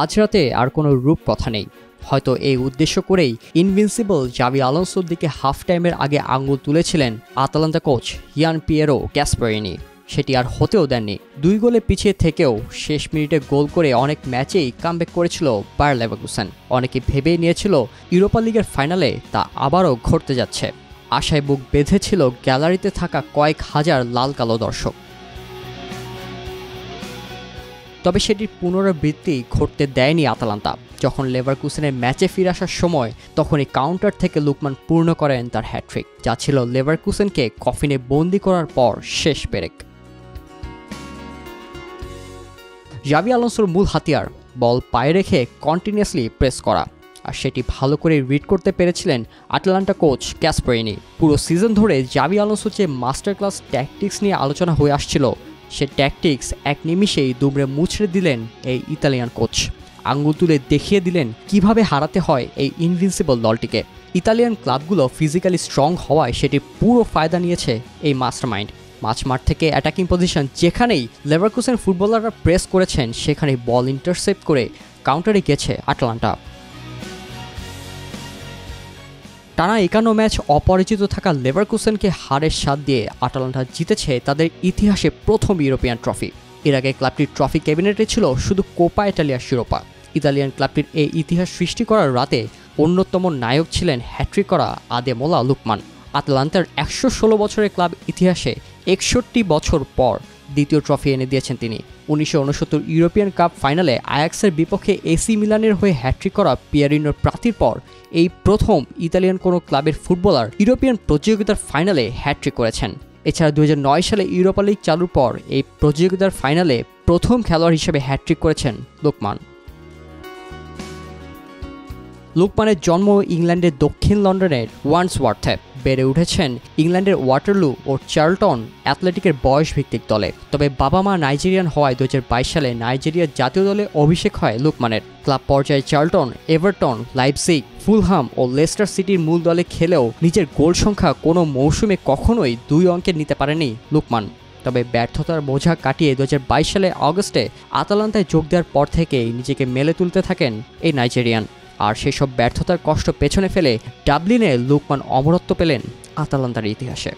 আজ রাতে আর কোনো রূপকথা নেই। হয়তো এই উদ্দেশ্য করেই ইনভিনসিবল জাভি আলোনসোর দিকে হাফ টাইমের আগে আঙুল তুলেছিলেন আতালান্তা কোচ ইয়ান পিয়েরো গ্যাসপারিনি। সেটি আর হতেও দেননি। 2 গোলে পিছিয়ে থেকেও শেষ মিনিটে গোল করে অনেক ম্যাচেই কামব্যাক করেছিল বায়ার লেভারকুসেন। অনেকে ভেবেই নিয়েছিল ইউরোপা লিগের ফাইনালে তা আবারও ঘটতে যাচ্ছে। আশায় বুক বেঁধেছিল গ্যালারিতে থাকা কয়েক হাজার লাল কালো দর্শক। তবে সেটির পুনরাবৃত্তি ঘটতে দেয়নি আতালান্তা। যখন লেভারকুসেনের ম্যাচে ফিরে আসার সময় তখনই কাউন্টার থেকে লুকমান পূর্ণ করেন তার হ্যাট্রিক, যা ছিল লেভারকুসেনকে কফিনে বন্দি করার পর শেষ পেরেক। জাভি আলোনসোর মূল হাতিয়ার বল পায়ে রেখে কন্টিনিউয়াসলি প্রেস করা, আর সেটি ভালো করে রিড করতে পেরেছিলেন আটালান্টা কোচ গ্যাসপারিনি। পুরো সিজন ধরে জাভি আলোনসোর যে মাস্টার ক্লাস ট্যাকটিক্স নিয়ে আলোচনা হয়ে আসছিল, সে ট্যাকটিক্স এক নিমিষেই দুমড়ে মুছড়ে দিলেন এই ইতালিয়ান কোচ। আঙ্গুল তুলে দেখিয়ে দিলেন কিভাবে হারাতে হয় এই ইনভিনসিবল দলটিকে। ইতালিয়ান ক্লাবগুলো ফিজিক্যালি স্ট্রং হওয়ায় সেটির পুরো ফায়দা নিয়েছে এই মাস্টারমাইন্ড। মাঝমাঠ থেকে অ্যাটাকিং পজিশন যেখানেই লেভারকুসেন ফুটবলাররা প্রেস করেছেন, সেখানেই বল ইন্টারসেপ্ট করে কাউন্টারে গেছে আটালান্টা। টানা 51 ম্যাচ অপরাজিত থাকা লেভারকুসেনকে হারের স্বাদ দিয়ে আটালান্টা জিতেছে তাদের ইতিহাসে প্রথম ইউরোপিয়ান ট্রফি। এর আগে ক্লাবটির ট্রফি ক্যাবিনেটে ছিল শুধু কোপা ইটালিয়ার শিরোপা। ইতালিয়ান ক্লাবটির এই ইতিহাস সৃষ্টি করার রাতে অন্যতম নায়ক ছিলেন হ্যাট্রিক করা আদেমোলা লুকমান। আটালান্তার 116 বছরের ক্লাব ইতিহাসে 61 বছর পর দ্বিতীয় ট্রফি এনে দিয়েছেন তিনি। 1969 ইউরোপিয়ান কাপ ফাইনালে আয়াক্সের বিপক্ষে এসি মিলানের হয়ে হ্যাট্রিক করা পিয়ারিনোর প্রার্থীর পর এই প্রথম ইতালিয়ান কোনো ক্লাবের ফুটবলার ইউরোপিয়ান প্রতিযোগিতার ফাইনালে হ্যাট্রিক করেছেন। এছাড়া 2009 সালে ইউরোপা লিগ চালুর পর এই প্রতিযোগিতার ফাইনালে প্রথম খেলোয়াড় হিসেবে হ্যাট্রিক করেছেন লুকমান। লুকমানের জন্ম ইংল্যান্ডের দক্ষিণ লন্ডনের ওয়ান্ডসওয়ার্থে। বেড়ে উঠেছেন ইংল্যান্ডের ওয়াটারলু ও চার্লটন অ্যাথলেটিকের বয়সভিত্তিক দলে। তবে বাবা মা নাইজেরিয়ান হওয়ায় 2022 সালে নাইজেরিয়ার জাতীয় দলে অভিষেক হয় লুকমানের। ক্লাব পর্যায়ে চার্লটন, এভারটন, লাইপজিগ, ফুলহাম ও লেস্টার সিটির মূল দলে খেলেও নিজের গোল সংখ্যা কোনো মৌসুমে কখনোই 2 অঙ্কের নিতে পারেনি লুকমান। তবে ব্যর্থতার বোঝা কাটিয়ে 2022 সালে অগস্টে আতালান্তায় যোগ দেওয়ার পর থেকেই নিজেকে মেলে তুলতে থাকেন এই নাইজেরিয়ান। আর সেসব ব্যর্থতার কষ্ট পেছনে ফেলে ডাবলিনে লুকমান অমরত্ব পেলেন আতালান্তার ইতিহাসে।